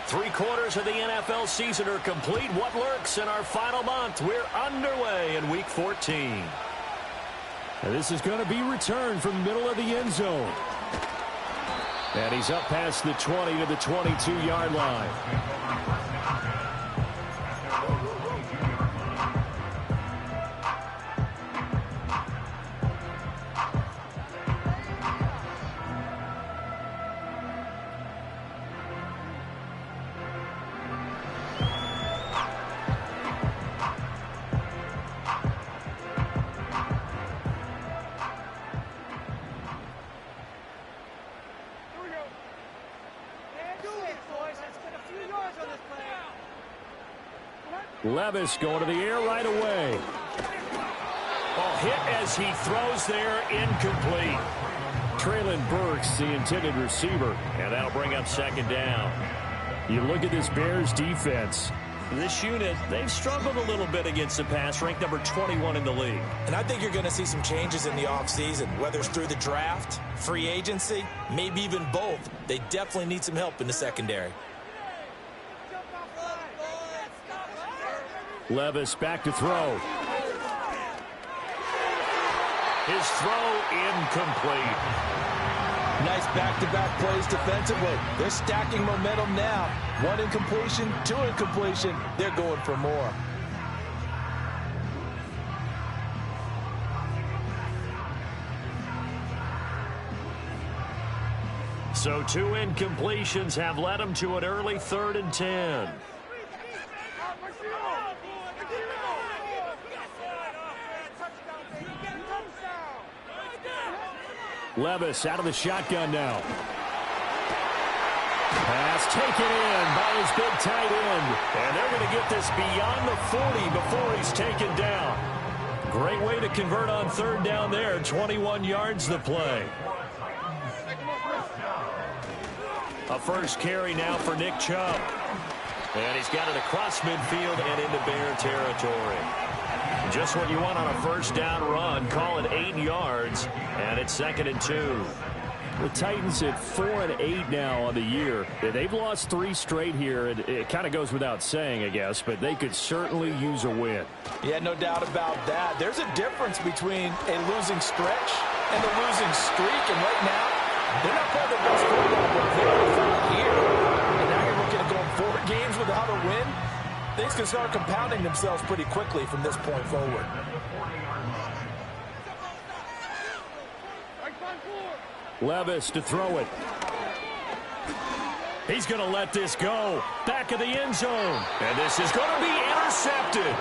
3/4 of the NFL season are complete. What lurks in our final month? We're underway in Week 14. And this is going to be returned from the middle of the end zone. And he's up past the 20 to the 22-yard line. Levis going to the air right away. Ball hit as he throws there, incomplete. Treylon Burks, the intended receiver. And that'll bring up second down. You look at this Bears defense. This unit, they've struggled a little bit against the pass, ranked number 21 in the league. And I think you're going to see some changes in the offseason, whether it's through the draft, free agency, maybe even both. They definitely need some help in the secondary. Levis back to throw. His throw incomplete. Nice back-to-back plays defensively. They're stacking momentum now. 1 incompletion, 2 incompletion. They're going for more. So 2 incompletions have led him to an early 3rd and 10. Levis out of the shotgun now. Pass taken in by his big tight end. And they're going to get this beyond the 40 before he's taken down. Great way to convert on 3rd down there. 21 yards the play. A first carry now for Nick Chubb. And he's got it across midfield and into Bear territory. Just what you want on a first down run. Call it 8 yards, and it's 2nd and 2. The Titans at 4-8 now on the year. They've lost 3 straight here. It kind of goes without saying, I guess, but they could certainly use a win. Yeah, no doubt about that. There's a difference between a losing stretch and a losing streak, and right now, they're not playing their best football, but they're here. And now you're looking at going 4 games without a win. Things can start compounding themselves pretty quickly from this point forward. Levis to throw it. He's going to let this go. Back of the end zone. And this is going to be intercepted.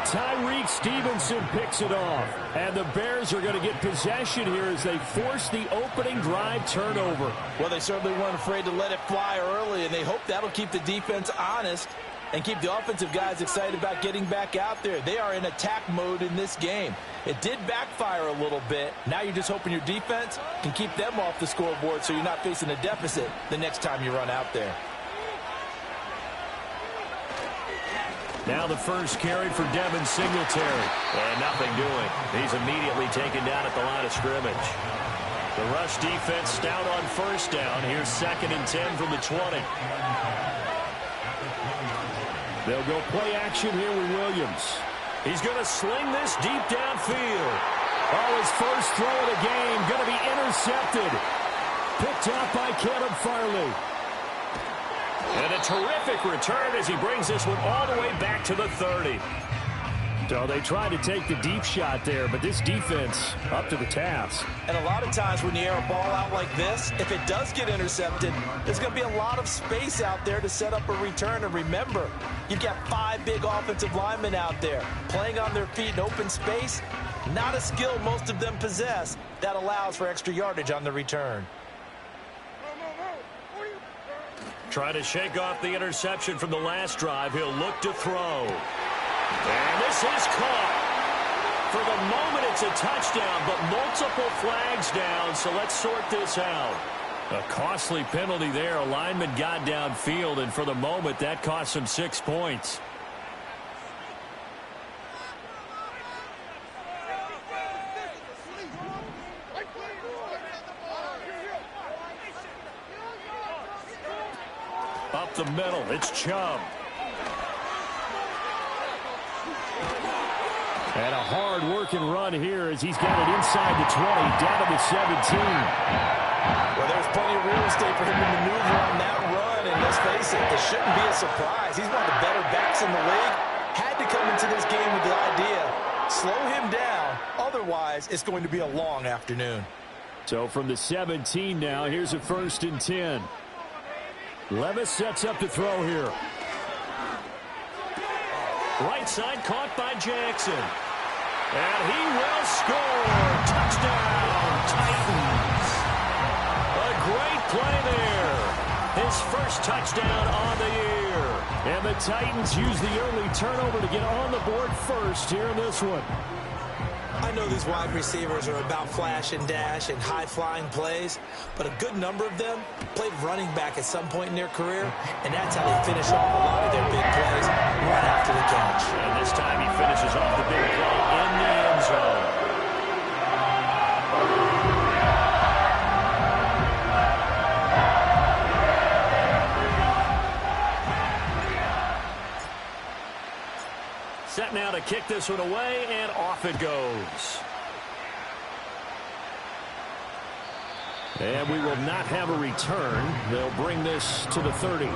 Tyreek Stevenson picks it off. And the Bears are going to get possession here as they force the opening drive turnover. Well, they certainly weren't afraid to let it fly early, and they hope that'll keep the defense honest and keep the offensive guys excited about getting back out there. They are in attack mode in this game. It did backfire a little bit. Now you're just hoping your defense can keep them off the scoreboard so you're not facing a deficit the next time you run out there. Now the first carry for Devin Singletary. And nothing doing. He's immediately taken down at the line of scrimmage. The rush defense stout on first down. Here's 2nd and 10 from the 20. They'll go play action here with Williams. He's going to sling this deep downfield. Oh, his first throw of the game going to be intercepted. Picked up by Caleb Farley. And a terrific return as he brings this one all the way back to the 30. So they tried to take the deep shot there, but this defense up to the task. And a lot of times when you air a ball out like this, if it does get intercepted, there's going to be a lot of space out there to set up a return. And remember, you've got 5 big offensive linemen out there playing on their feet in open space. Not a skill most of them possess that allows for extra yardage on the return. Try to shake off the interception from the last drive. He'll look to throw. And this is caught. For the moment, it's a touchdown, but multiple flags down, so let's sort this out. A costly penalty there. A lineman got downfield, and for the moment, that cost him 6 points. up the middle. It's Chubb. And a hard-working run here as he's got it inside the 20, down to the 17. Well, there's plenty of real estate for him to maneuver on that run, and let's face it, it shouldn't be a surprise. He's one of the better backs in the league. Had to come into this game with the idea, slow him down, otherwise it's going to be a long afternoon. So from the 17 now, here's a 1st and 10. Levis sets up to throw here. Right side caught by Jackson. And he will score. Touchdown, Titans. A great play there. His first touchdown on the year. And the Titans use the early turnover to get on the board first here in this one. I know these wide receivers are about flash and dash and high-flying plays, but a good number of them played running back at some point in their career, and that's how they finish off a lot of their big plays right after the catch. And this time he finishes off the big play in the end zone. Set now to kick this one away, and off it goes. And we will not have a return. They'll bring this to the 30.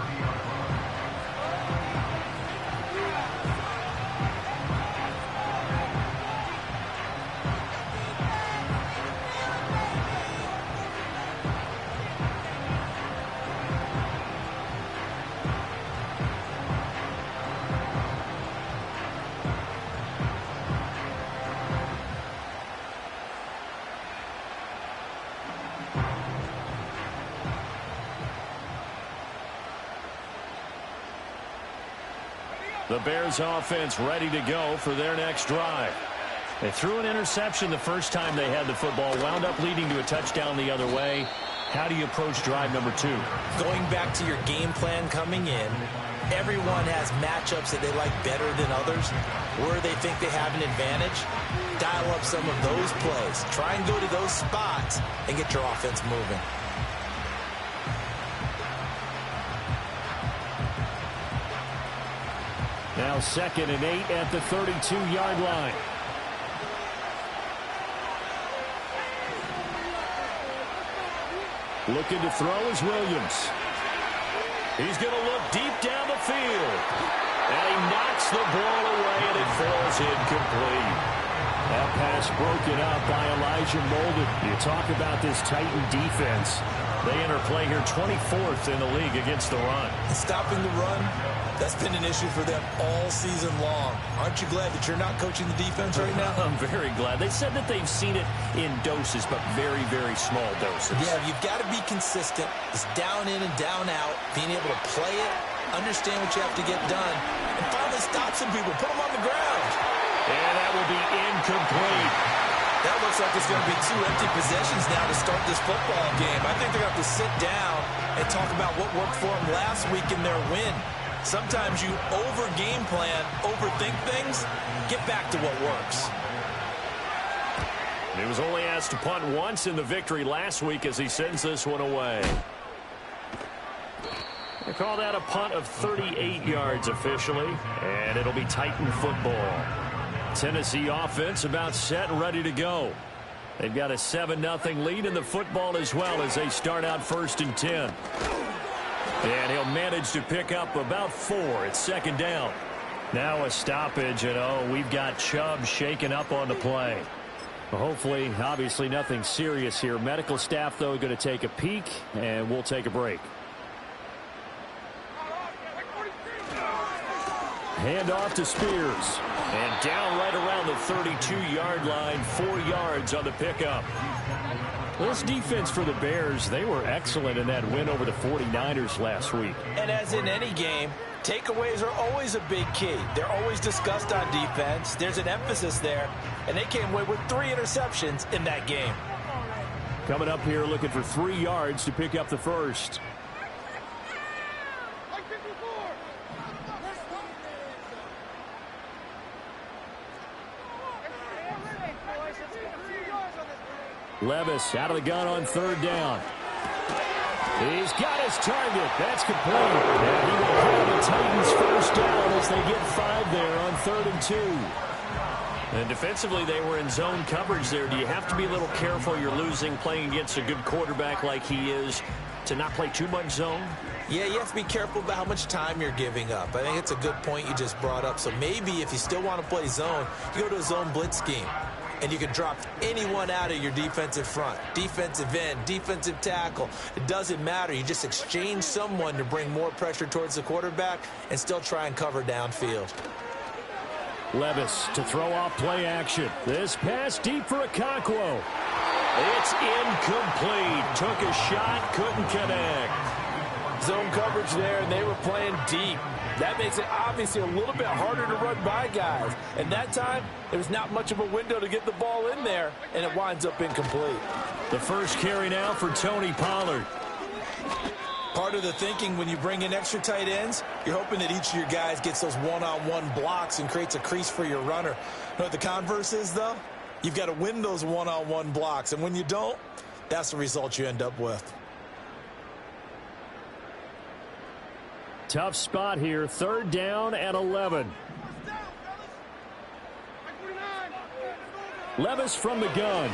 The Bears offense ready to go for their next drive. They threw an interception the first time they had the football, wound up leading to a touchdown the other way. How do you approach drive number 2? Going back to your game plan coming in, everyone has matchups that they like better than others, where they think they have an advantage. Dial up some of those plays. Try and go to those spots and get your offense moving. Now 2nd and 8 at the 32-yard line. Looking to throw is Williams. He's going to look deep down the field. And he knocks the ball away, and it falls incomplete. That pass broken up by Elijah Molden. You talk about this Titan defense. They enter play here 24th in the league against the run. Stopping the run, that's been an issue for them all season long. Aren't you glad that you're not coaching the defense right now? I'm very glad. They said that they've seen it in doses, but very, very small doses. Yeah, you've got to be consistent. It's down in and down out, being able to play it, understand what you have to get done, and finally stop some people, put them on the ground. And that will be incomplete. That looks like it's going to be 2 empty possessions now to start this football game. I think they're going to have to sit down and talk about what worked for them last week in their win. Sometimes you over-game plan, overthink things, get back to what works. He was only asked to punt once in the victory last week as he sends this one away. They call that a punt of 38 yards officially, and it'll be Titan football. Tennessee offense about set and ready to go. They've got a 7-0 lead in the football as well as they start out 1st and 10. And he'll manage to pick up about 4. It's 2nd down. Now a stoppage, and we've got Chubb shaken up on the play. Well, hopefully, obviously nothing serious here. Medical staff, though, going to take a peek, and we'll take a break. Hand off to Spears. And down right around the 32-yard line, 4 yards on the pickup. This defense for the Bears, they were excellent in that win over the 49ers last week. And as in any game, takeaways are always a big key. They're always discussed on defense. There's an emphasis there, and they came away with 3 interceptions in that game. Coming up here looking for 3 yards to pick up the first. Levis out of the gun on 3rd down. He's got his target. That's complete. And he will have the Titans first down as they get 5 there on 3rd and 2. And defensively, they were in zone coverage there. Do you have to be a little careful? You're losing playing against a good quarterback like he is to not play too much zone? Yeah, you have to be careful about how much time you're giving up. I think it's a good point you just brought up. So maybe if you still want to play zone, you go to a zone blitz scheme. And you can drop anyone out of your defensive front. Defensive end, defensive tackle. It doesn't matter. You just exchange someone to bring more pressure towards the quarterback and still try and cover downfield. Levis to throw off play action. This pass deep for Okonkwo. It's incomplete. Took a shot, couldn't connect. Zone coverage there, and they were playing deep. That makes it obviously a little bit harder to run by guys. And that time, there was not much of a window to get the ball in there, and it winds up incomplete. The first carry now for Tony Pollard. Part of the thinking when you bring in extra tight ends, you're hoping that each of your guys gets those one-on-one blocks and creates a crease for your runner. You know what the converse is, though? You've got to win those one-on-one blocks, and when you don't, that's the result you end up with. Tough spot here, 3rd down and 11. Levis from the gun.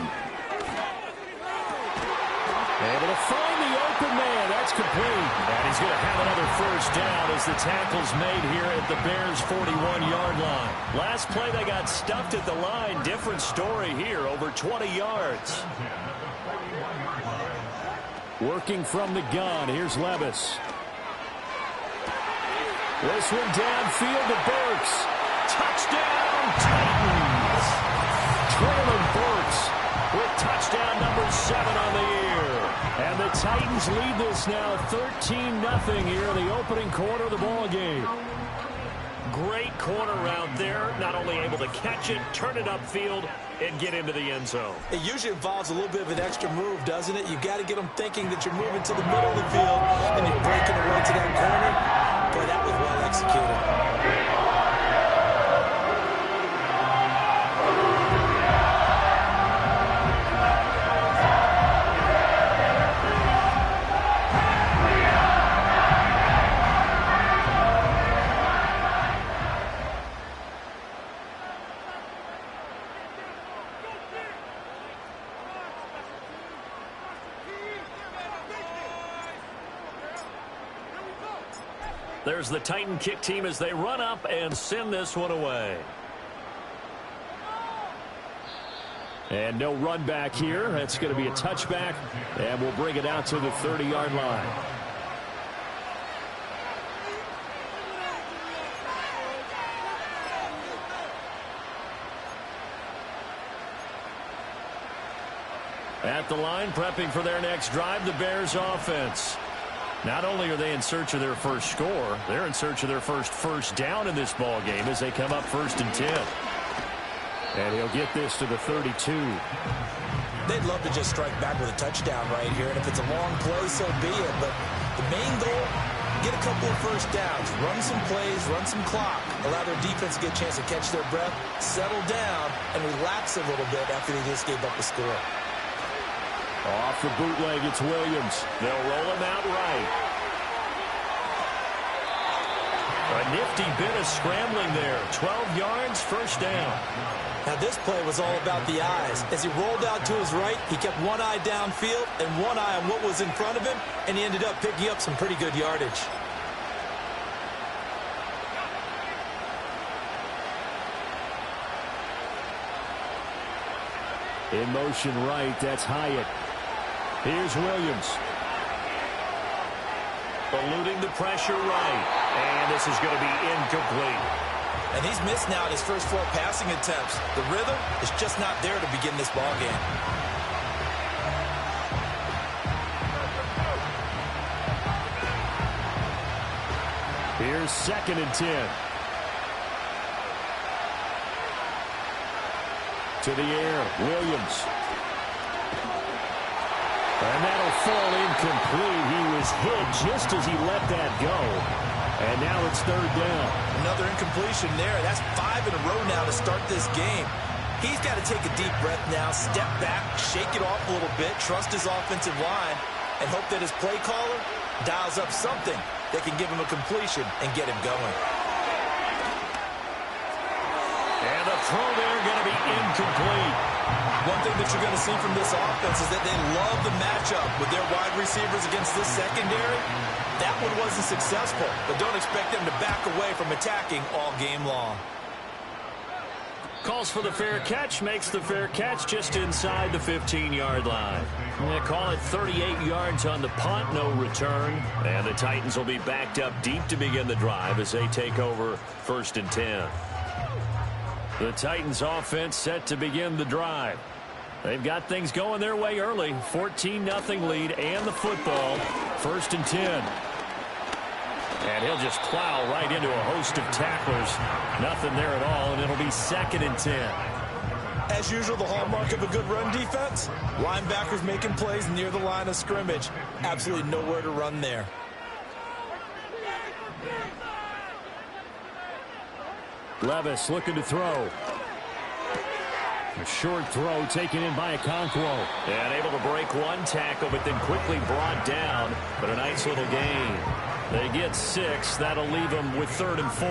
Able to find the open man. That's complete. And he's going to have another first down as the tackle's made here at the Bears' 41-yard line. Last play, they got stuffed at the line. Different story here, over 20 yards. Working from the gun, here's Levis. This one downfield to Burks. Touchdown, Titans. Traylon Burks with touchdown number 7 on the year. And the Titans lead this now 13-0 here in the opening quarter of the ball game. Great corner route there. Not only able to catch it, turn it upfield, and get into the end zone. It usually involves a little bit of an extra move, doesn't it? You've got to get them thinking that you're moving to the middle of the field, and you're breaking away to that corner. Boy, that was well executed. There's the Titan kick team as they run up and send this one away. And no run back here. That's going to be a touchback, and we'll bring it out to the 30-yard line. At the line, prepping for their next drive, the Bears offense. Not only are they in search of their first score, they're in search of their first down in this ball game as they come up 1st and 10. And he'll get this to the 32. They'd love to just strike back with a touchdown right here, and if it's a long play, so be it. But the main goal, get a couple of first downs, run some plays, run some clock, allow their defense to get a chance to catch their breath, settle down, and relax a little bit after they just gave up the score. Off the bootleg, it's Williams. They'll roll him out right. A nifty bit of scrambling there. 12 yards, first down. Now this play was all about the eyes. As he rolled out to his right, he kept one eye downfield and one eye on what was in front of him, and he ended up picking up some pretty good yardage. In motion right, that's Hyatt. Here's Williams. Eluding the pressure right. And this is going to be incomplete. And he's missed now in his first 4 passing attempts. The rhythm is just not there to begin this ball game. Here's 2nd and 10. To the air, Williams. And that'll fall incomplete. He was hit just as he let that go. And now it's 3rd down. Another incompletion there. That's 5 in a row now to start this game. He's got to take a deep breath now, step back, shake it off a little bit, trust his offensive line, and hope that his play caller dials up something that can give him a completion and get him going. And the throw there going to be incomplete. One thing that you're going to see from this offense is that they love the matchup with their wide receivers against this secondary. That one wasn't successful, but don't expect them to back away from attacking all game long. Calls for the fair catch, makes the fair catch just inside the 15-yard line. They call it 38 yards on the punt, no return. And the Titans will be backed up deep to begin the drive as they take over 1st and 10. The Titans offense set to begin the drive. They've got things going their way early. 14-0 lead and the football. 1st and 10. And he'll just plow right into a host of tacklers. Nothing there at all, and it'll be 2nd and 10. As usual, the hallmark of a good run defense, linebackers making plays near the line of scrimmage. Absolutely nowhere to run there. Levis looking to throw. A short throw taken in by Okonkwo. And able to break one tackle, but then quickly brought down. But a nice little gain. They get 6. That'll leave them with 3rd and 4.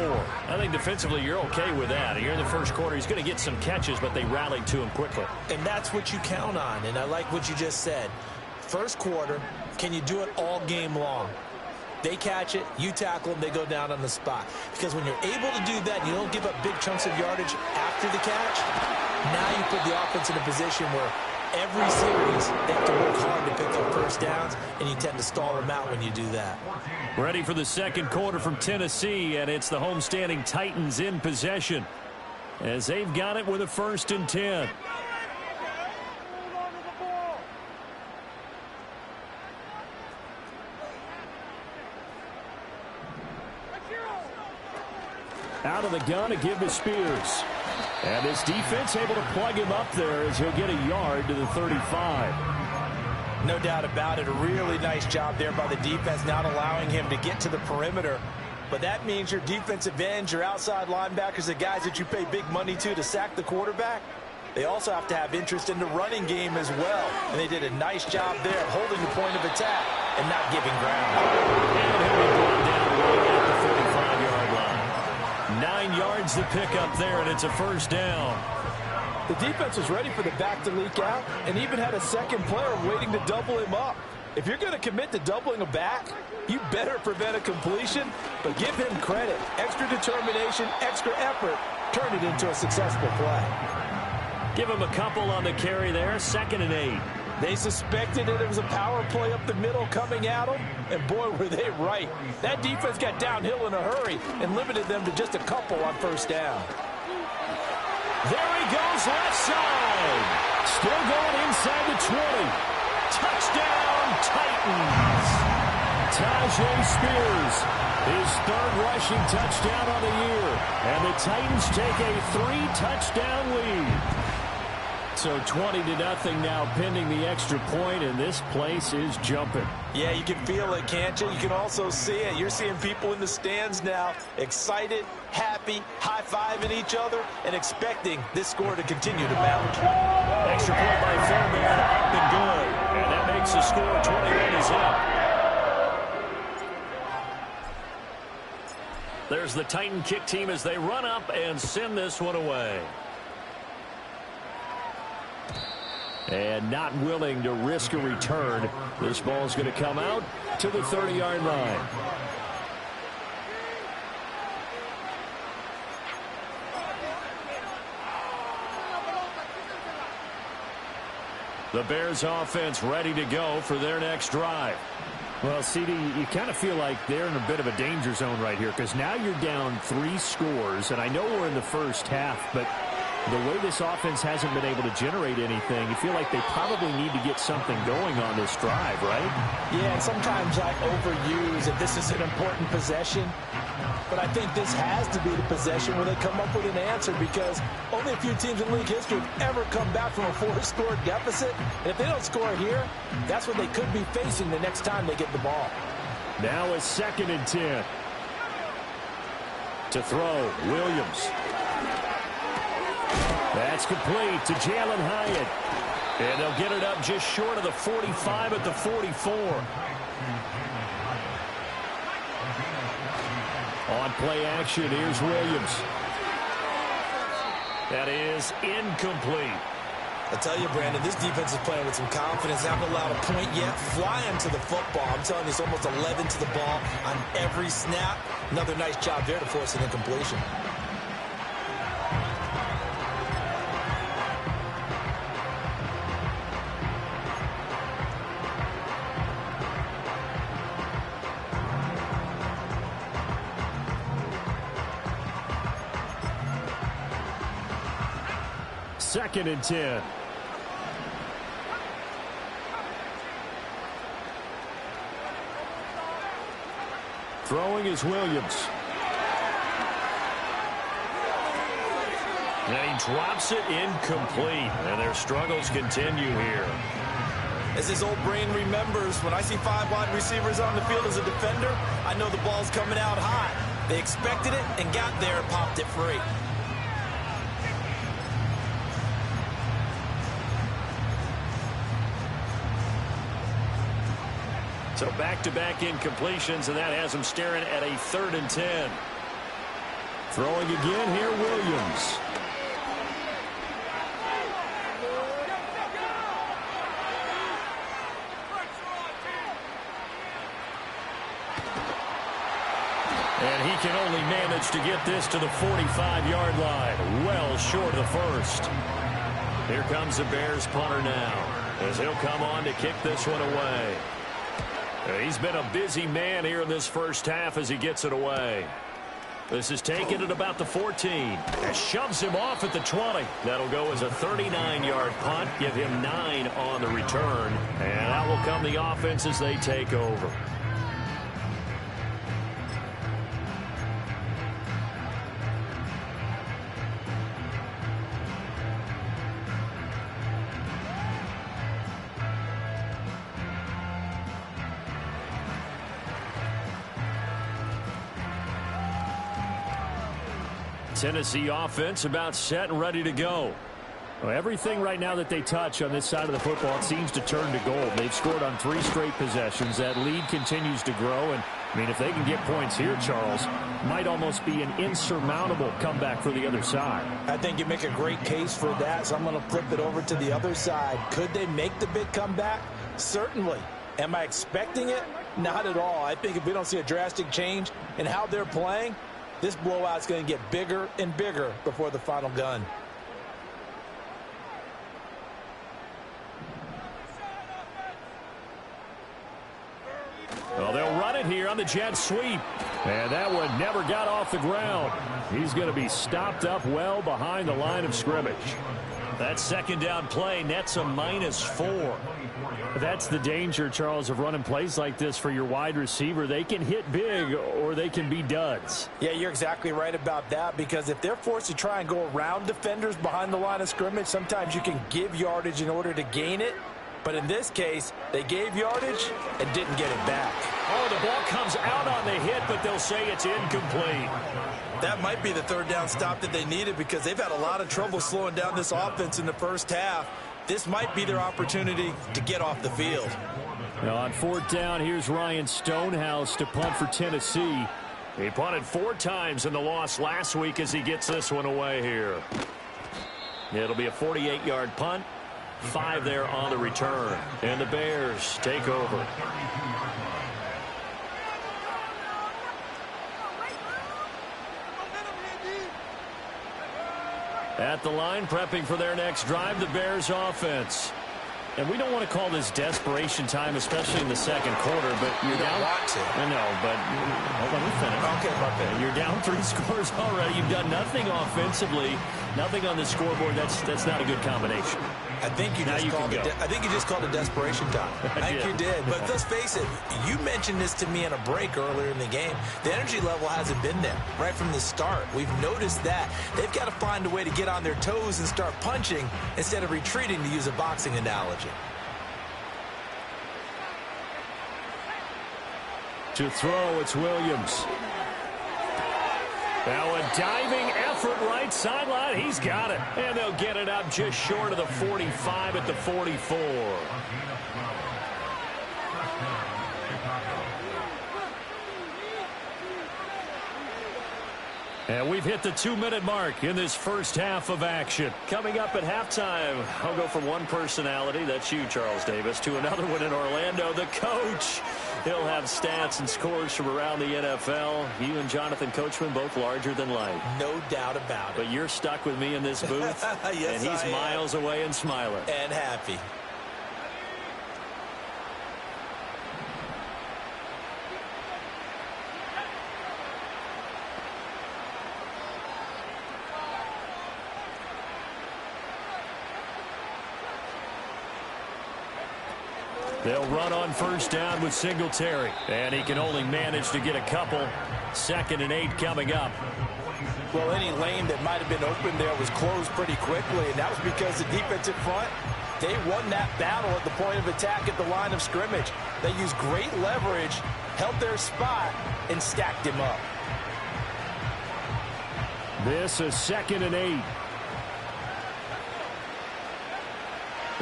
I think defensively you're okay with that. Here in the first quarter, he's going to get some catches, but they rallied to him quickly. And that's what you count on, and I like what you just said. First quarter, can you do it all game long? They catch it, you tackle them, they go down on the spot. Because when you're able to do that and you don't give up big chunks of yardage after the catch, now you put the offense in a position where every series they have to work hard to pick up first downs, and you tend to stall them out when you do that. Ready for the second quarter from Tennessee, and it's the homestanding Titans in possession as they've got it with a 1st and 10. Out of the gun to give to Spears. And this defense able to plug him up there as he'll get a yard to the 35. No doubt about it. A really nice job there by the defense, not allowing him to get to the perimeter. But that means your defensive ends, your outside linebackers, the guys that you pay big money to sack the quarterback, they also have to have interest in the running game as well. And they did a nice job there of holding the point of attack and not giving ground. And he'll be brought down right at the 45-yard line. 9 yards to pick up there, and it's a 1st down. The defense was ready for the back to leak out and even had a second player waiting to double him up. If you're going to commit to doubling a back, you better prevent a completion, but give him credit. Extra determination, extra effort, turn it into a successful play. Give him a couple on the carry there, 2nd and 8. They suspected that it was a power play up the middle coming at them, and boy, were they right. That defense got downhill in a hurry and limited them to just a couple on 1st down. There he goes, left side. Still going inside the 20. Touchdown, Titans. Tyjae Spears, his 3rd rushing touchdown on the year. And the Titans take a 3-touchdown lead. So 20-0 now pending the extra point, and this place is jumping. Yeah, you can feel it, can't you? You can also see it. You're seeing people in the stands now excited, happy, high-fiving each other, and expecting this score to continue to mount. Extra point by Fairbairn, up and good. And that makes the score 21 is up. There's the Titan kick team as they run up and send this one away. And not willing to risk a return. This ball's going to come out to the 30-yard line. The Bears offense ready to go for their next drive. Well, CD, you kind of feel like they're in a bit of a danger zone right here because now you're down 3 scores, and I know we're in the first half, but the way this offense hasn't been able to generate anything, you feel like they probably need to get something going on this drive, right? Yeah, and sometimes I overuse if this is an important possession. But I think this has to be the possession where they come up with an answer because only a few teams in league history have ever come back from a 4-score deficit. And if they don't score here, that's what they could be facing the next time they get the ball. Now a 2nd and 10. To throw, Williams. That's complete to Jalen Hyatt. And they'll get it up just short of the 45 at the 44. On play action, here's Williams. That is incomplete. I tell you, Brandon, this defense is playing with some confidence. They haven't allowed a point yet. Flying to the football. I'm telling you, it's almost 11 to the ball on every snap. Another nice job there to force an incompletion. Second and 10. Throwing is Williams. And he drops it incomplete. And their struggles continue here. As his old brain remembers, when I see 5 wide receivers on the field as a defender, I know the ball's coming out hot. They expected it and got there and popped it free. So back-to-back incompletions, and that has him staring at a 3rd and 10. Throwing again here, Williams. And he can only manage to get this to the 45-yard line, well short of the first. Here comes the Bears punter now, as he'll come on to kick this one away. He's been a busy man here in this first half as he gets it away. This is taken at about the 14. That shoves him off at the 20. That'll go as a 39-yard punt, give him 9 on the return. And out will come the offense as they take over. Tennessee offense about set and ready to go. Well, everything right now that they touch on this side of the football, it seems to turn to gold. They've scored on 3 straight possessions. That lead continues to grow. And, I mean, if they can get points here, Charles, might almost be an insurmountable comeback for the other side. I think you make a great case for that, so I'm going to flip it over to the other side. Could they make the big comeback? Certainly. Am I expecting it? Not at all. I think if we don't see a drastic change in how they're playing, this blowout's going to get bigger and bigger before the final gun. Well, they'll run it here on the jet sweep. And that one never got off the ground. He's going to be stopped up well behind the line of scrimmage. That second down play nets a -4. That's the danger, Charles, of running plays like this for your wide receiver. They can hit big or they can be duds. Yeah, you're exactly right about that, because if they're forced to try and go around defenders behind the line of scrimmage, sometimes you can give yardage in order to gain it. But in this case, they gave yardage and didn't get it back. Oh, the ball comes out on the hit, but they'll say it's incomplete. That might be the third down stop that they needed, because they've had a lot of trouble slowing down this offense in the first half. This might be their opportunity to get off the field. Now on 4th down, here's Ryan Stonehouse to punt for Tennessee. He punted 4 times in the loss last week as he gets this one away here. It'll be a 48-yard punt. 5 there on the return. And the Bears take over. At the line, prepping for their next drive, the Bears offense. And we don't want to call this desperation time, especially in the second quarter, but you're down. I know, but hold on, we finish. Okay, my bad. You're down 3 scores already. You've done nothing offensively, nothing on the scoreboard. That's not a good combination. I think you just called it desperation time. I think you did. But let's face it, you mentioned this to me in a break earlier in the game. The energy level hasn't been there right from the start. We've noticed that. They've got to find a way to get on their toes and start punching instead of retreating, to use a boxing analogy. To throw, it's Williams. Now a diving effort effort right sideline. He's got it. And they'll get it up just short of the 45 at the 44. And we've hit the 2-minute mark in this first half of action. Coming up at halftime, I'll go from one personality, that's you, Charles Davis, to another one in Orlando, the coach. He'll have stats and scores from around the NFL. You and Jonathan Coachman both larger than life. No doubt about it. But you're stuck with me in this booth, yes, and he's I miles away and smiling. And happy. They'll run on first down with Singletary. And he can only manage to get a couple. 2nd and 8 coming up. Well, any lane that might have been open there was closed pretty quickly, and that was because the defensive front, they won that battle at the point of attack at the line of scrimmage. They used great leverage, held their spot, and stacked him up. This is 2nd and 8.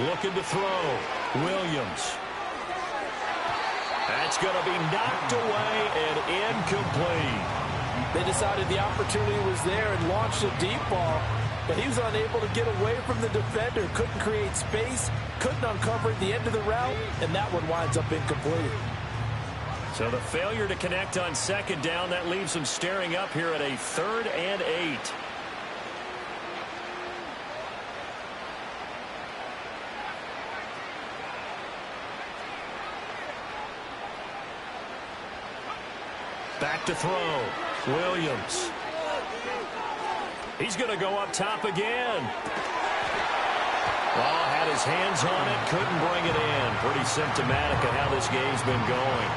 Looking to throw. Williams. That's going to be knocked away and incomplete. They decided the opportunity was there and launched a deep ball, but he was unable to get away from the defender. Couldn't create space, couldn't uncover at the end of the route, and that one winds up incomplete. So the failure to connect on 2nd down, that leaves them staring up here at a 3rd and 8. Back to throw. Williams. He's going to go up top again. Well, had his hands on it, couldn't bring it in. Pretty symptomatic of how this game's been going.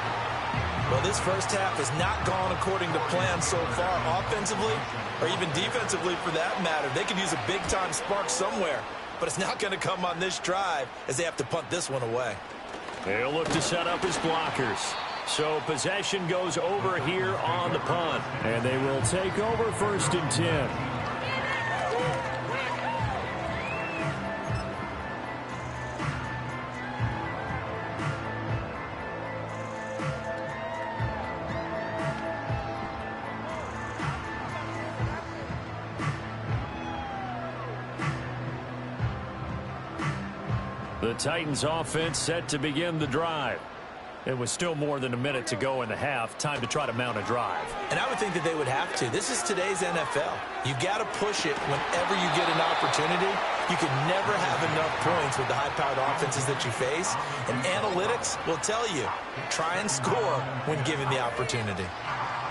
Well, this first half has not gone according to plan so far, offensively or even defensively for that matter. They could use a big-time spark somewhere, but it's not going to come on this drive as they have to punt this one away. They'll look to set up his blockers. So possession goes over here on the punt. And they will take over 1st and 10. The Titans offense set to begin the drive. It was still more than a minute to go in the half. Time to try to mount a drive. And I would think that they would have to. This is today's NFL. You got to push it whenever you get an opportunity. You can never have enough points with the high-powered offenses that you face. And analytics will tell you, try and score when given the opportunity.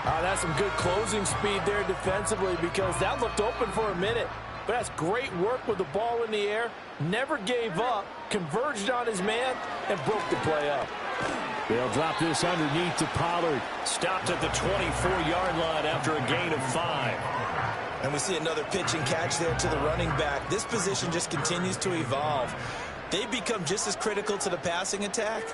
That's some good closing speed there defensively because that looked open for a minute. But that's great work with the ball in the air. Never gave up, converged on his man, and broke the play up. They'll drop this underneath to Pollard. Stopped at the 24-yard line after a gain of 5. And we see another pitch and catch there to the running back. This position just continues to evolve. They become just as critical to the passing attack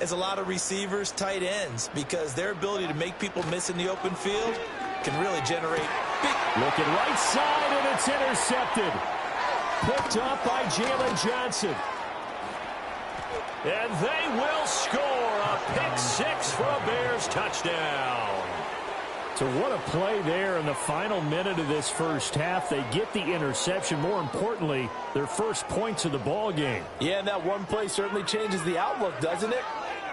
as a lot of receivers, tight ends, because their ability to make people miss in the open field can really generate big. Looking right side, and it's intercepted. Picked up by Jalen Johnson. And they will score a pick 6 for a Bears touchdown. So what a play there in the final minute of this first half. They get the interception. More importantly, their first points of the ball game. Yeah, and that one play certainly changes the outlook, doesn't it?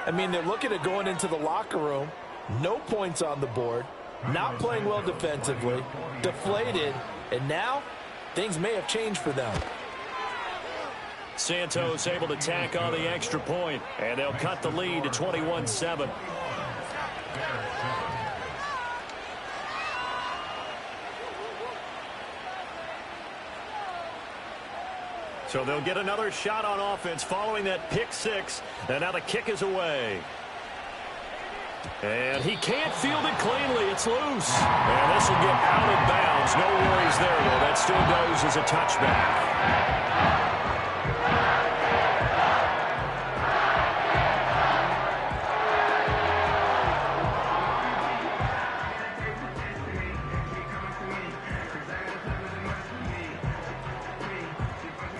I mean, they're looking at going into the locker room. No points on the board. Not playing well defensively. Deflated. And now, things may have changed for them. Santos able to tack on the extra point, and they'll cut the lead to 21-7. So they'll get another shot on offense following that pick 6, and now the kick is away. And he can't field it cleanly. It's loose. And this will get out of bounds. No worries there, though. That still goes as a touchback.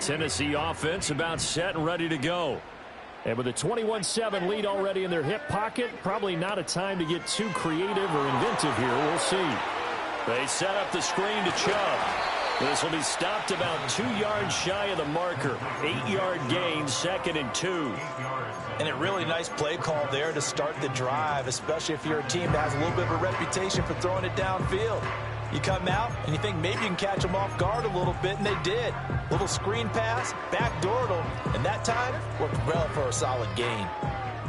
Tennessee offense about set and ready to go. And with a 21-7 lead already in their hip pocket, probably not a time to get too creative or inventive here. We'll see. They set up the screen to Chubb. This will be stopped about 2 yards shy of the marker. 8-yard gain, 2nd and 2. And a really nice play call there to start the drive, especially if you're a team that has a little bit of a reputation for throwing it downfield. You come out and you think maybe you can catch them off guard a little bit, and they did. Little screen pass, backdoored them, and that time worked well for a solid gain.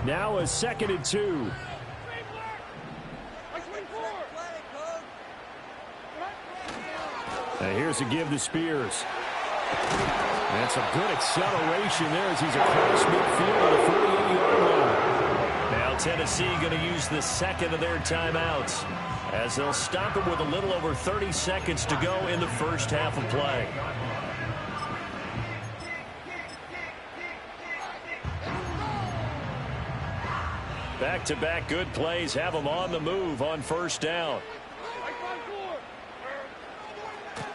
Now a 2nd and 2. And here's a give to Spears. That's a good acceleration there as he's across midfield at a 48-yard line. Now Tennessee going to use the second of their timeouts as they'll stop it with a little over 30 seconds to go in the first half of play. Back-to-back good plays have them on the move on first down.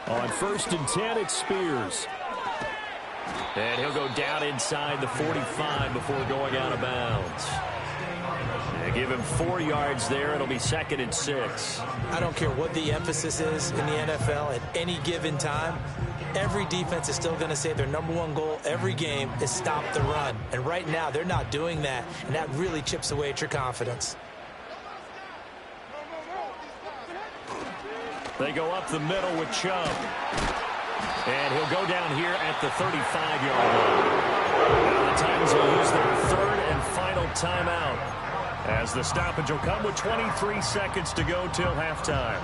On 1st and 10, it's Spears. And he'll go down inside the 45 before going out of bounds. They give him 4 yards there. It'll be 2nd and 6. I don't care what the emphasis is in the NFL at any given time. Every defense is still going to say their #1 goal every game is stop the run. And right now, they're not doing that, and that really chips away at your confidence. They go up the middle with Chubb. And he'll go down here at the 35-yard line. Now the Titans will use their 3rd and final timeout as the stoppage will come with 23 seconds to go till halftime.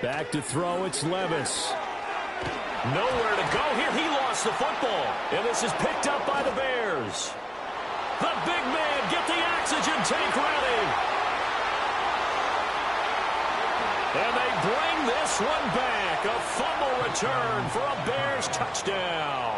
Back to throw, it's Levis. Nowhere to go here. He lost the football. And this is picked up by the Bears. The big man, get the oxygen tank ready. And they bring this one back. A fumble return for a Bears touchdown.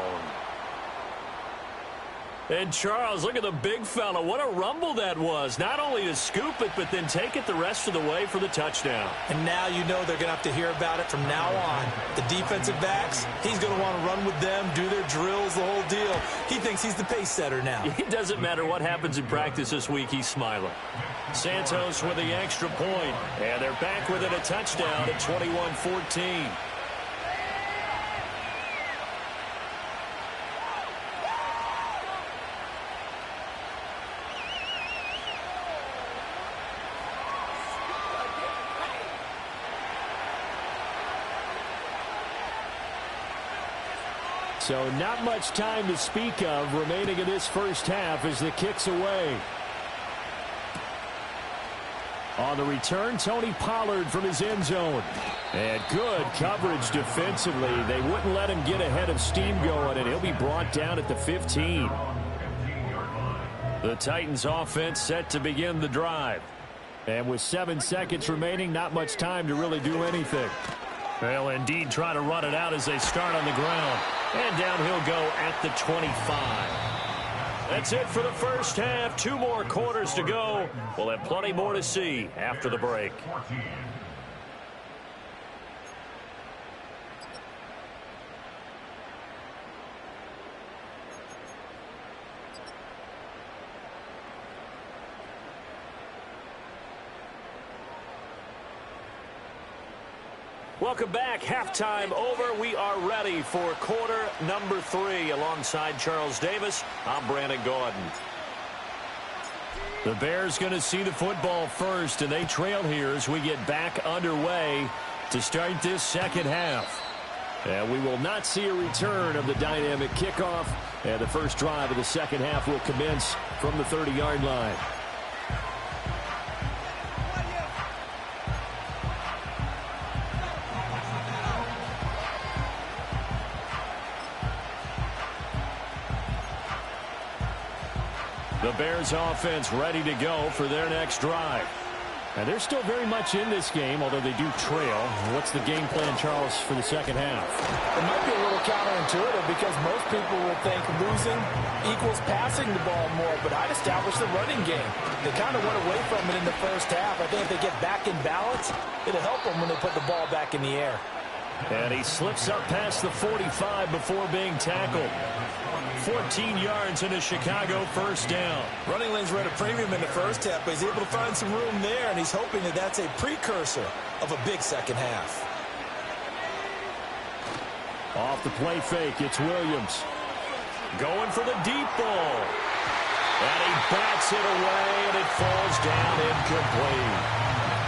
And Charles, look at the big fella. What a rumble that was. Not only to scoop it, but then take it the rest of the way for the touchdown. And now you know they're going to have to hear about it from now on. The defensive backs, he's going to want to run with them, do their drills, the whole deal. He thinks he's the pace setter now. It doesn't matter what happens in practice this week, he's smiling. Santos with the extra point, and they're back within a touchdown at 21-14. So not much time to speak of remaining in this first half as the kick's away. On the return, Tony Pollard from his end zone. And good coverage defensively. They wouldn't let him get ahead of steam going, and he'll be brought down at the 15. The Titans offense set to begin the drive. And with 7 seconds remaining, not much time to really do anything. They'll indeed try to run it out as they start on the ground. And down he'll go at the 25. That's it for the first half. 2 more quarters to go. We'll have plenty more to see after the break. Welcome back. Halftime over. We are ready for quarter number 3. Alongside Charles Davis, I'm Brandon Gaudin. The Bears going to see the football first, and they trail here as we get back underway to start this second half. And we will not see a return of the dynamic kickoff, and the first drive of the second half will commence from the 30-yard line. The Bears offense ready to go for their next drive. And they're still very much in this game, although they do trail. What's the game plan, Charles, for the second half? It might be a little counterintuitive because most people will think losing equals passing the ball more, but I'd establish the running game. They kind of went away from it in the first half. I think if they get back in balance, it'll help them when they put the ball back in the air. And he slips up past the 45 before being tackled. 14 yards and a Chicago first down. Running lanes were at a premium in the first half, but he's able to find some room there, and he's hoping that that's a precursor of a big second half. Off the play fake, it's Williams. Going for the deep ball. And he bats it away, and it falls down incomplete.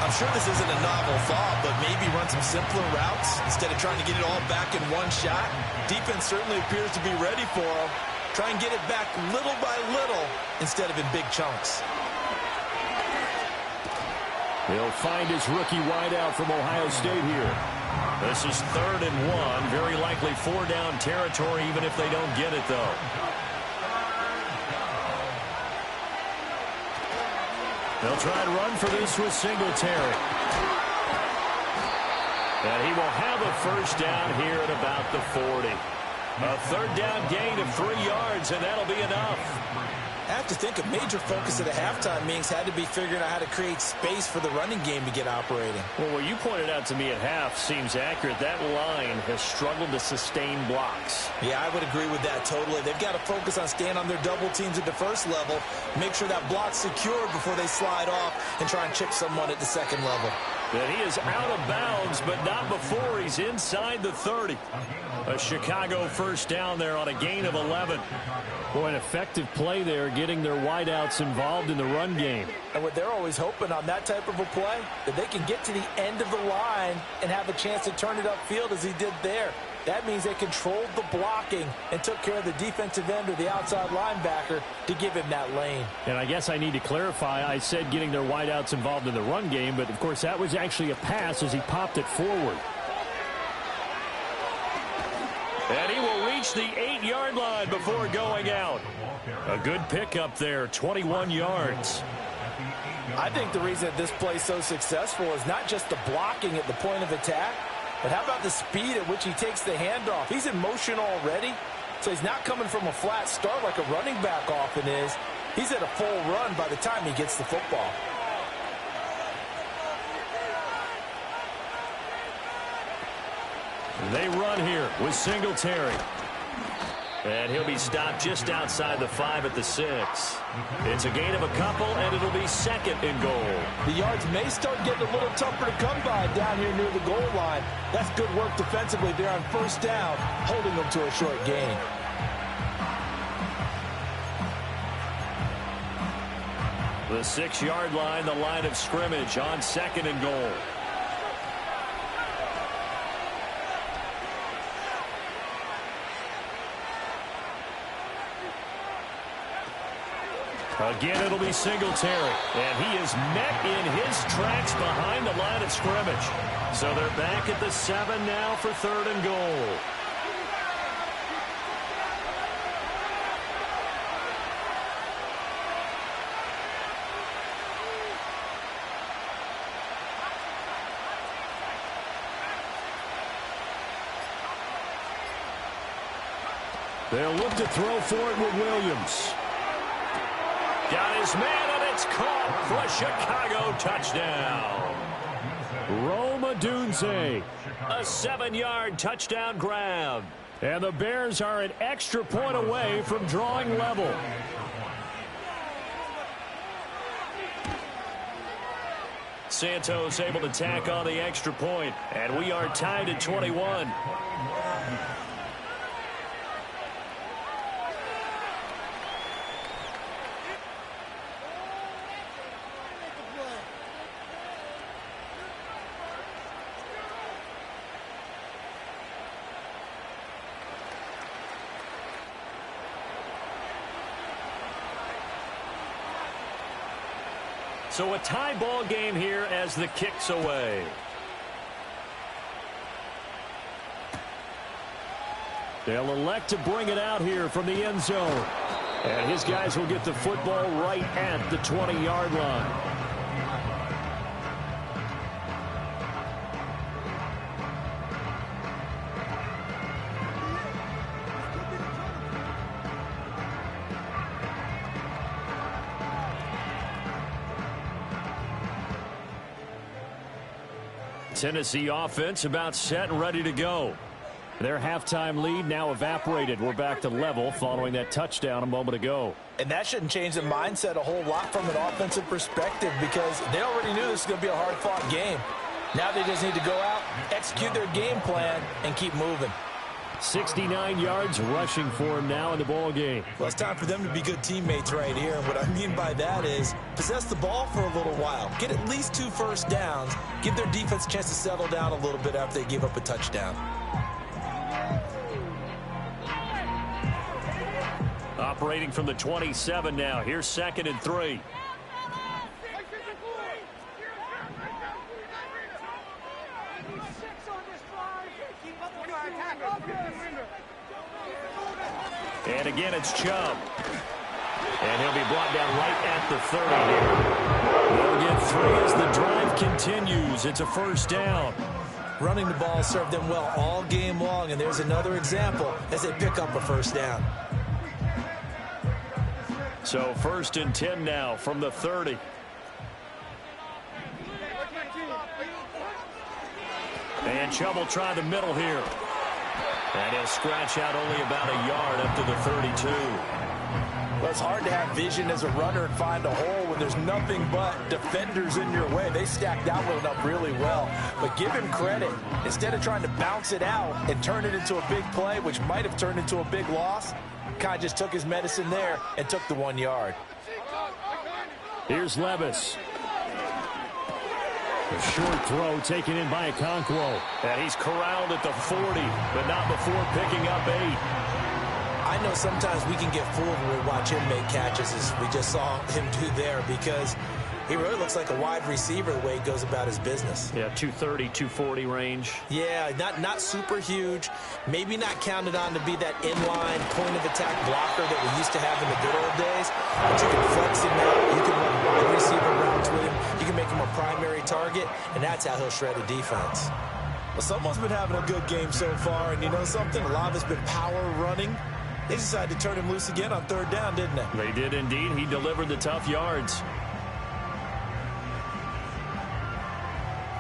I'm sure this isn't a novel thought, but maybe run some simpler routes instead of trying to get it all back in one shot. Defense certainly appears to be ready for him. Try and get it back little by little instead of in big chunks. He'll find his rookie wideout from Ohio State here. This is 3rd and 1. Very likely 4-down territory, even if they don't get it, though. They'll try and run for this with Singletary. And he will have a first down here at about the 40. A 3rd down gain of 3 yards, and that'll be enough. I have to think a major focus at the halftime meetings had to be figuring out how to create space for the running game to get operating. Well, what you pointed out to me at half seems accurate. That line has struggled to sustain blocks. Yeah, I would agree with that totally. They've got to focus on staying on their double teams at the first level, make sure that block's secured before they slide off and try and chip someone at the second level. That he is out of bounds, but not before he's inside the 30. A Chicago first down there on a gain of 11. Boy, an effective play there, getting their wideouts involved in the run game. And what they're always hoping on that type of a play, that they can get to the end of the line and have a chance to turn it upfield as he did there. That means they controlled the blocking and took care of the defensive end or the outside linebacker to give him that lane. And I guess I need to clarify, I said getting their wideouts involved in the run game, but of course that was actually a pass as he popped it forward. And he will reach the 8-yard line before going out. A good pickup there, 21 yards. I think the reason that this play is so successful is not just the blocking at the point of attack, but how about the speed at which he takes the handoff? He's in motion already, so he's not coming from a flat start like a running back often is. He's at a full run by the time he gets the football. They run here with Singletary. And he'll be stopped just outside the 5 at the 6. It's a gain of a couple, and it'll be 2nd and goal. The yards may start getting a little tougher to come by down here near the goal line. That's good work defensively there on first down, holding them to a short gain. The 6-yard line, the line of scrimmage on 2nd and goal. Again, it'll be Singletary. And he is met in his tracks behind the line of scrimmage. So they're back at the 7 now for 3rd and goal. They'll look to throw for it with Williams. Got his man, and it's caught for a Chicago touchdown. Rome Odunze. A 7-yard touchdown grab. And the Bears are an extra point away from drawing level. Santos able to tack on the extra point, and we are tied at 21. So a tie ball game here as the kick's away. They'll elect to bring it out here from the end zone. And his guys will get the football right at the 20-yard line. Tennessee offense about set and ready to go. Their halftime lead now evaporated. We're back to level following that touchdown a moment ago. And that shouldn't change the mindset a whole lot from an offensive perspective because they already knew this was going to be a hard-fought game. Now they just need to go out, execute their game plan, and keep moving. 69 yards rushing for him now in the ball game. Well, it's time for them to be good teammates right here. And what I mean by that is possess the ball for a little while. Get at least 2 first downs. Give their defense a chance to settle down a little bit after they give up a touchdown. Operating from the 27 now. Here's 2nd and 3. And again, it's Chubb. And he'll be brought down right at the 30 here. They'll get 3 as the drive continues. It's a first down. Running the ball served them well all game long, and there's another example as they pick up a first down. So 1st and 10 now from the 30. And Chubb will try the middle here. And he'll scratch out only about a yard up to the 32. Well, it's hard to have vision as a runner and find a hole when there's nothing but defenders in your way. They stacked that one up really well. But give him credit. Instead of trying to bounce it out and turn it into a big play, which might have turned into a big loss, Kai just took his medicine there and took the 1 yard. Here's Levis. A short throw taken in by Okonkwo. And he's corralled at the 40, but not before picking up 8. I know sometimes we can get fooled when we watch him make catches as we just saw him do there because he really looks like a wide receiver the way he goes about his business. Yeah, 230, 240 range. Yeah, not super huge. Maybe not counted on to be that inline point-of-attack blocker that we used to have in the good old days. But you can flex him out. You can run wide receiver routes with him. You can make him a primary target, and that's how he'll shred a defense. Well, someone's been having a good game so far, and you know something? A lot of it's been power running. They decided to turn him loose again on 3rd down, didn't they? They did indeed. He delivered the tough yards.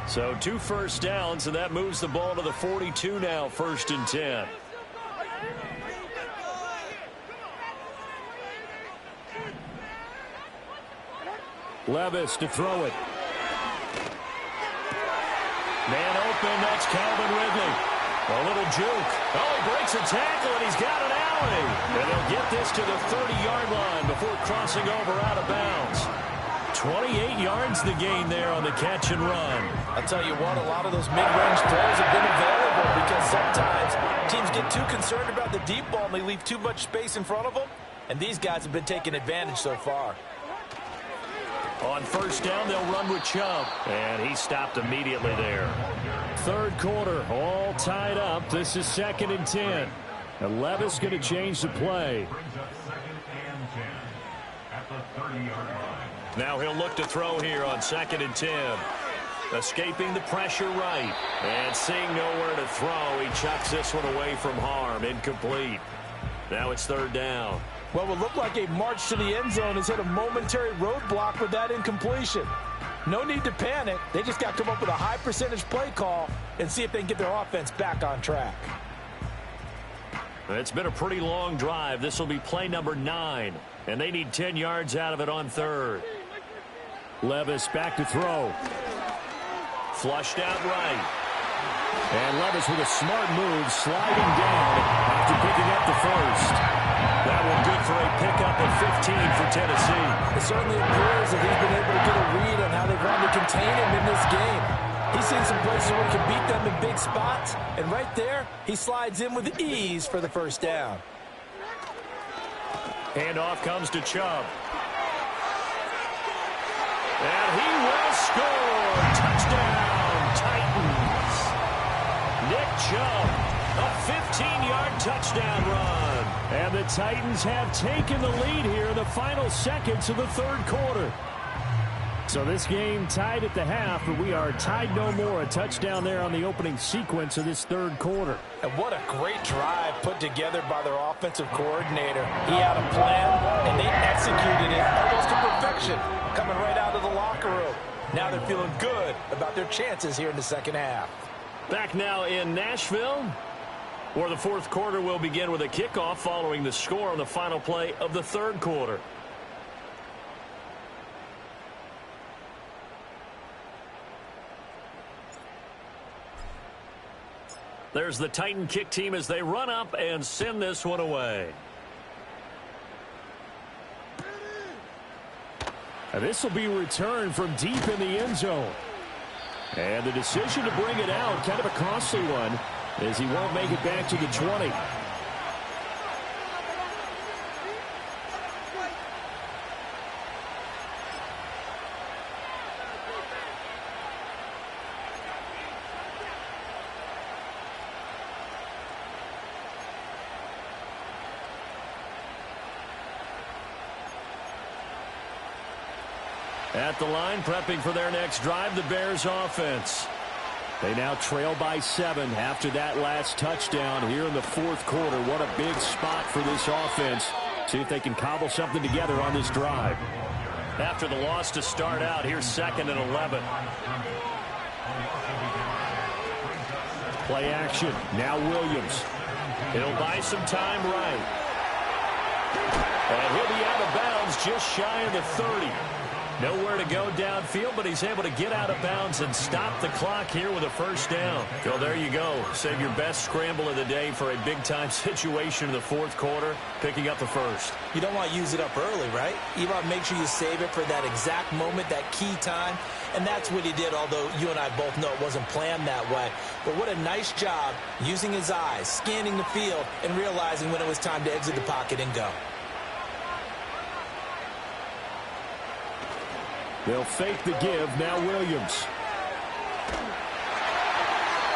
So 2 first downs, and that moves the ball to the 42 now, 1st and 10. Levis to throw it. Man open, that's Calvin Ridley. A little juke. Oh, he breaks a tackle, and he's got an alley. And he'll get this to the 30-yard line before crossing over out of bounds. 28 yards the gain there on the catch and run. I'll tell you what, a lot of those mid-range throws have been available because sometimes teams get too concerned about the deep ball and they leave too much space in front of them. And these guys have been taking advantage so far. On 1st down, they'll run with Chubb. And he stopped immediately there. 3rd quarter, all tied up. This is 2nd and 10. And Levis going to change the play. Now he'll look to throw here on 2nd and 10. Escaping the pressure right. And seeing nowhere to throw, he chucks this one away from harm. Incomplete. Now it's 3rd down. Well, what looked like a march to the end zone has hit a momentary roadblock with that incompletion. No need to panic. They just got to come up with a high percentage play call and see if they can get their offense back on track. It's been a pretty long drive. This will be play number 9. And they need 10 yards out of it on 3rd. Levis back to throw. Flushed out right. And Levis with a smart move, sliding down after picking up the 1st. That one good for a pickup of 15 for Tennessee. It certainly appears that he's been able to get a read on how they've wanted to contain him in this game. He's seen some places where he can beat them in big spots, and right there, he slides in with ease for the 1st down. Handoff comes to Chubb. And he will score. Touchdown, Titans. Nick Chubb, a 15-yard touchdown run. And the Titans have taken the lead here in the final seconds of the 3rd quarter. So this game tied at the half, but we are tied no more. A touchdown there on the opening sequence of this 3rd quarter. And what a great drive put together by their offensive coordinator. He had a plan, and they executed it almost to perfection, coming right out of the locker room. Now they're feeling good about their chances here in the second half. Back now in Nashville, where the fourth quarter will begin with a kickoff following the score on the final play of the third quarter. There's the Titan kick team as they run up and send this one away. And this will be returned from deep in the end zone. And the decision to bring it out, kind of a costly one, as he won't make it back to the 20. At the line, prepping for their next drive, the Bears offense. They now trail by 7 after that last touchdown here in the fourth quarter. What a big spot for this offense. See if they can cobble something together on this drive. After the loss to start out, here's 2nd and 11. Play action. Now Williams. He'll buy some time right. And he'll be out of bounds just shy of the 30. Nowhere to go downfield, but he's able to get out of bounds and stop the clock here with a first down. So there you go. Save your best scramble of the day for a big-time situation in the fourth quarter, picking up the first. You don't want to use it up early, right? You want to make sure you save it for that exact moment, that key time. And that's what he did, although you and I both know it wasn't planned that way. But what a nice job using his eyes, scanning the field, and realizing when it was time to exit the pocket and go. They'll fake the give. Now Williams.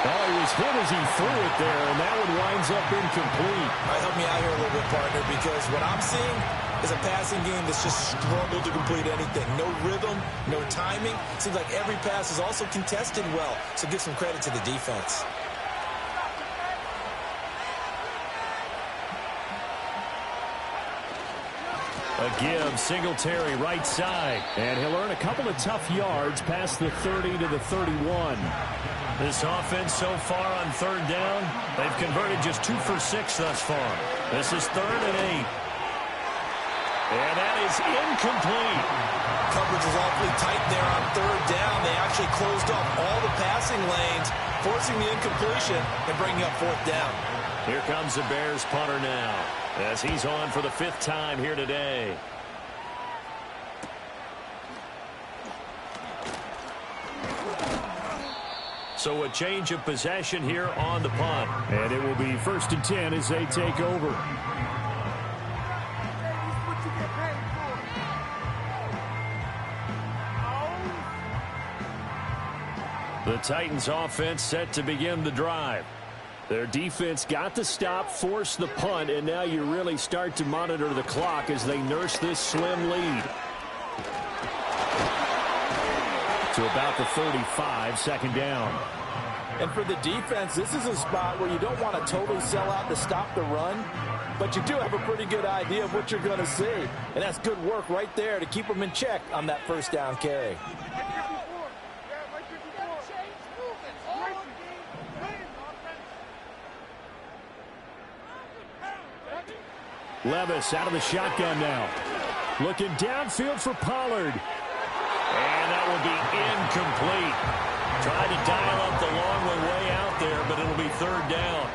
Oh, he was hit as he threw it there, and that one winds up incomplete. All right, help me out here a little bit, partner, because what I'm seeing is a passing game that's just struggled to complete anything. No rhythm, no timing. Seems like every pass is also contested well, so give some credit to the defense. A give, Singletary right side. And he'll earn a couple of tough yards past the 30 to the 31. This offense so far on third down, they've converted just 2 for 6 thus far. This is 3rd and 8. And that is incomplete. Coverage was awfully tight there on third down. They actually closed off all the passing lanes, forcing the incompletion and bringing up 4th down. Here comes the Bears punter now, as he's on for the 5th time here today. So a change of possession here on the punt. And it will be 1st and 10 as they take over. The Titans offense set to begin the drive. Their defense got the stop, forced the punt, and now you really start to monitor the clock as they nurse this slim lead. To about the 35, 2nd down. And for the defense, this is a spot where you don't want to totally sell out to stop the run, but you do have a pretty good idea of what you're going to see. And that's good work right there to keep them in check on that 1st down carry. Levis out of the shotgun now. Looking downfield for Pollard. And that will be incomplete. Tried to dial up the long one way out there, but it'll be 3rd down.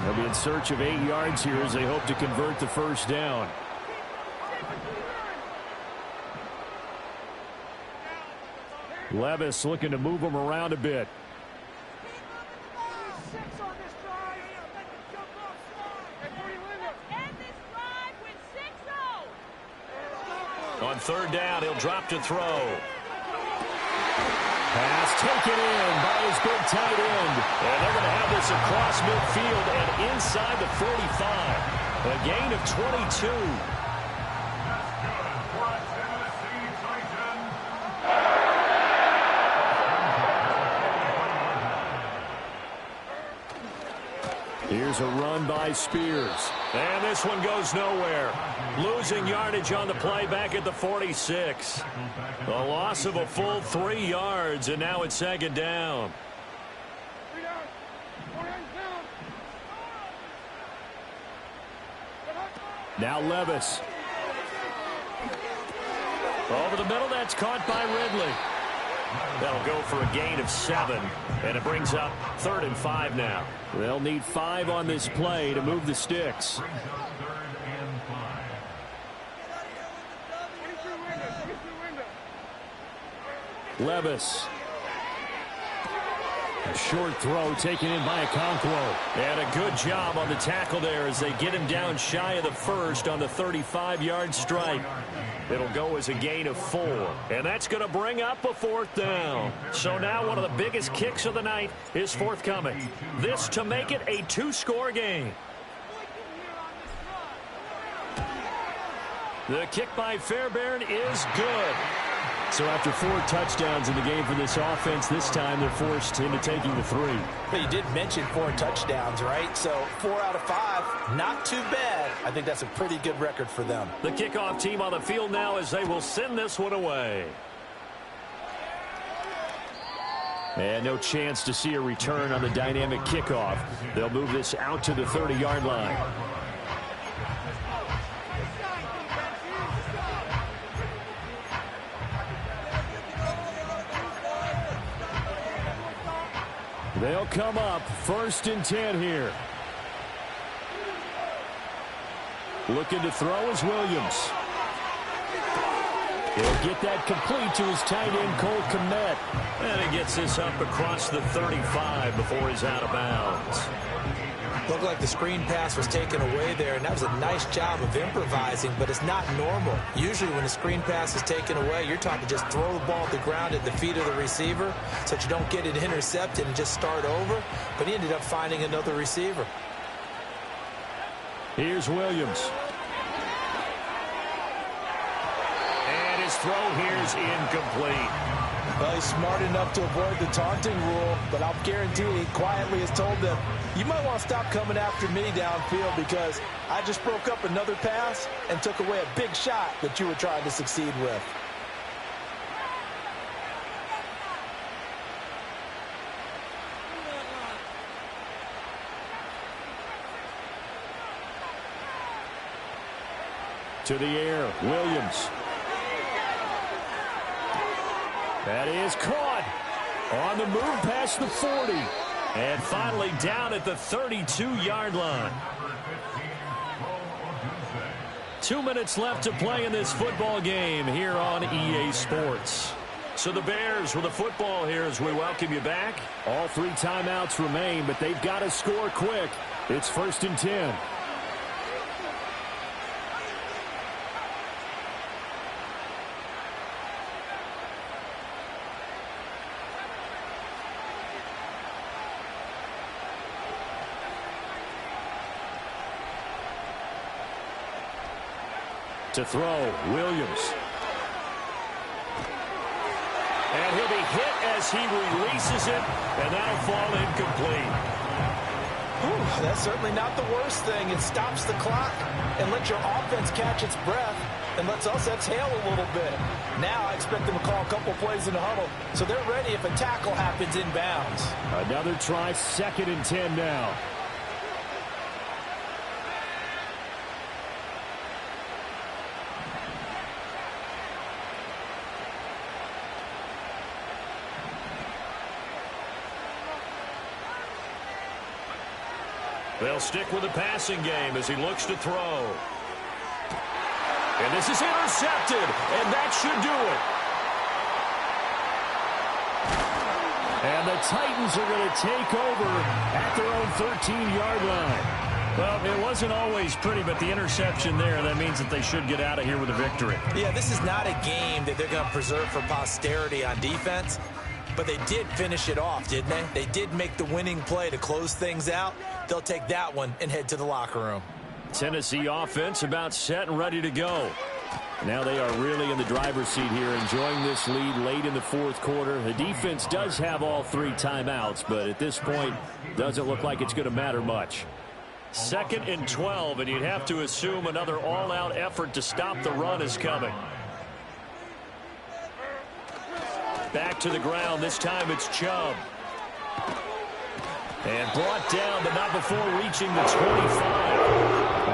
They'll be in search of 8 yards here as they hope to convert the 1st down. Levis looking to move them around a bit. On 3rd down, he'll drop to throw. Pass taken in by his big tight end. And they're going to have this across midfield and inside the 45. A gain of 22. Here's is a run by Spears. And this one goes nowhere. Losing yardage on the play back at the 46. A loss of a full 3 yards, and now it's second down. Now Levis. Over the middle, that's caught by Ridley. That'll go for a gain of 7, and it brings up 3rd and 5 now. They'll need 5 on this play to move the sticks. Levis. A short throw taken in by Okonkwo. And a good job on the tackle there as they get him down shy of the first on the 35-yard strike. It'll go as a gain of 4. And that's going to bring up a 4th down. So now one of the biggest kicks of the night is forthcoming. This to make it a 2-score game. The kick by Fairbairn is good. So after 4 touchdowns in the game for this offense, this time they're forced into taking the 3. But you did mention 4 touchdowns, right? So 4 out of 5, not too bad. I think that's a pretty good record for them. The kickoff team on the field now as they will send this one away. And no chance to see a return on the dynamic kickoff. They'll move this out to the 30-yard line. They'll come up 1st and 10 here. Looking to throw is Williams. He'll get that complete to his tight end, Cole Kmet. And he gets this up across the 35 before he's out of bounds. Looked like the screen pass was taken away there, and that was a nice job of improvising, but it's not normal. Usually when a screen pass is taken away, you're taught to just throw the ball at the ground at the feet of the receiver so that you don't get it intercepted and just start over, but he ended up finding another receiver. Here's Williams. And his throw here is incomplete. Well, he's smart enough to avoid the taunting rule, but I'll guarantee he quietly has told them, you might want to stop coming after me downfield because I just broke up another pass and took away a big shot that you were trying to succeed with. To the air, Williams. That is caught on the move past the 40. And finally down at the 32-yard line. 2 minutes left to play in this football game here on EA Sports. So the Bears with the football here as we welcome you back. All 3 timeouts remain, but they've got to score quick. It's 1st and 10. To throw, Williams. And he'll be hit as he releases it, and that'll fall incomplete. Whew, that's certainly not the worst thing. It stops the clock and lets your offense catch its breath and lets us exhale a little bit. Now I expect them to call a couple plays in the huddle, so they're ready if a tackle happens inbounds. Another try, 2nd and 10 now. They'll stick with the passing game as he looks to throw. And this is intercepted, and that should do it. And the Titans are going to take over at their own 13-yard line. Well, it wasn't always pretty, but the interception there, that means that they should get out of here with a victory. Yeah, this is not a game that they're going to preserve for posterity on defense. But they did finish it off, didn't they? They did make the winning play to close things out. They'll take that one and head to the locker room. Tennessee offense about set and ready to go. Now they are really in the driver's seat here, enjoying this lead late in the 4th quarter. The defense does have all 3 timeouts, but at this point, doesn't look like it's going to matter much. 2nd and 12, and you'd have to assume another all-out effort to stop the run is coming. Back to the ground. This time it's Chubb. And brought down, but not before reaching the 25.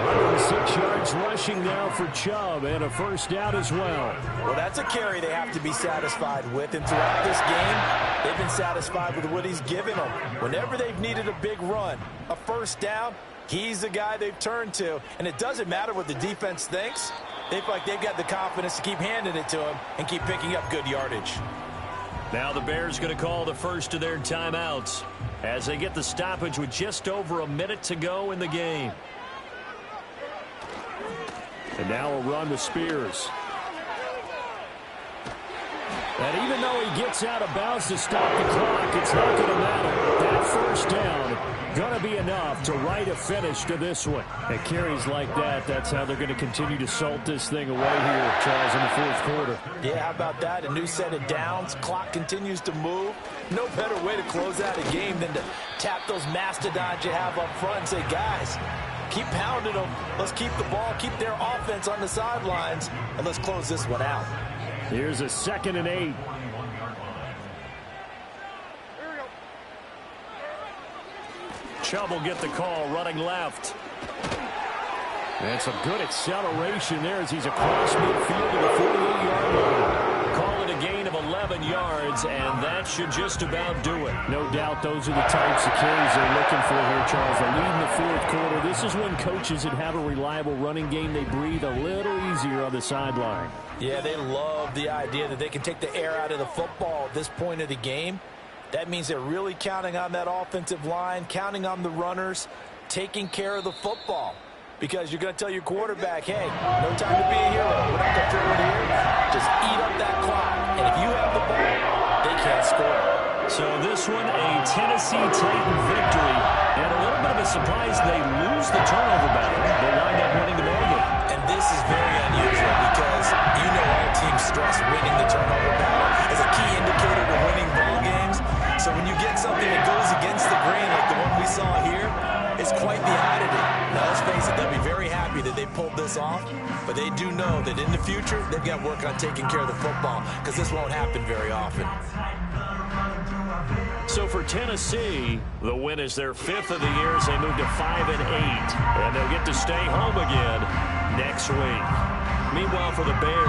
106 yards rushing now for Chubb, and a first down as well. Well, that's a carry they have to be satisfied with, and throughout this game, they've been satisfied with what he's given them. Whenever they've needed a big run, a first down, he's the guy they've turned to, and it doesn't matter what the defense thinks. They feel like they've got the confidence to keep handing it to him and keep picking up good yardage. Now the Bears going to call the first of their timeouts as they get the stoppage with just over a minute to go in the game. And now a run with Spears. And even though he gets out of bounds to stop the clock, it's not going to matter. That first down going to be enough to write a finish to this one. And carries like that, that's how they're going to continue to salt this thing away here, Charles, in the fourth quarter. Yeah, how about that? A new set of downs. Clock continues to move. No better way to close out a game than to tap those mastodons you have up front and say, guys, keep pounding them. Let's keep the ball, keep their offense on the sidelines, and let's close this one out. Here's a 2nd and 8. Chubb will get the call running left. And some good acceleration there as he's across midfield to the 48-yard line. Call it a gain of 11 yards, and that should just about do it. No doubt those are the types of carries they're looking for here, Charles. They lead in the fourth quarter. This is when coaches that have a reliable running game, they breathe a little easier on the sideline. Yeah, they love the idea that they can take the air out of the football at this point of the game. That means they're really counting on that offensive line, counting on the runners, taking care of the football. Because you're going to tell your quarterback, hey, no time to be a hero. We're not going to throw it here. Just eat up that clock. And if you have the ball, they can't score. So this one, a Tennessee Titan victory. And a little bit of a surprise, they lose the turnover battle. They wind up winning the ball game. And this is very unusual because you know our team stress winning the turnover battle as a key indicator to winning ball games. So when you get something that goes against the grain like the one we saw here, it's quite the oddity. Now, let's face it, they'll be very happy that they pulled this off, but they do know that in the future, they've got to work on taking care of the football because this won't happen very often. So for Tennessee, the win is their 5th of the year as they move to 5 and 8, and they'll get to stay home again next week. Meanwhile, for the Bears,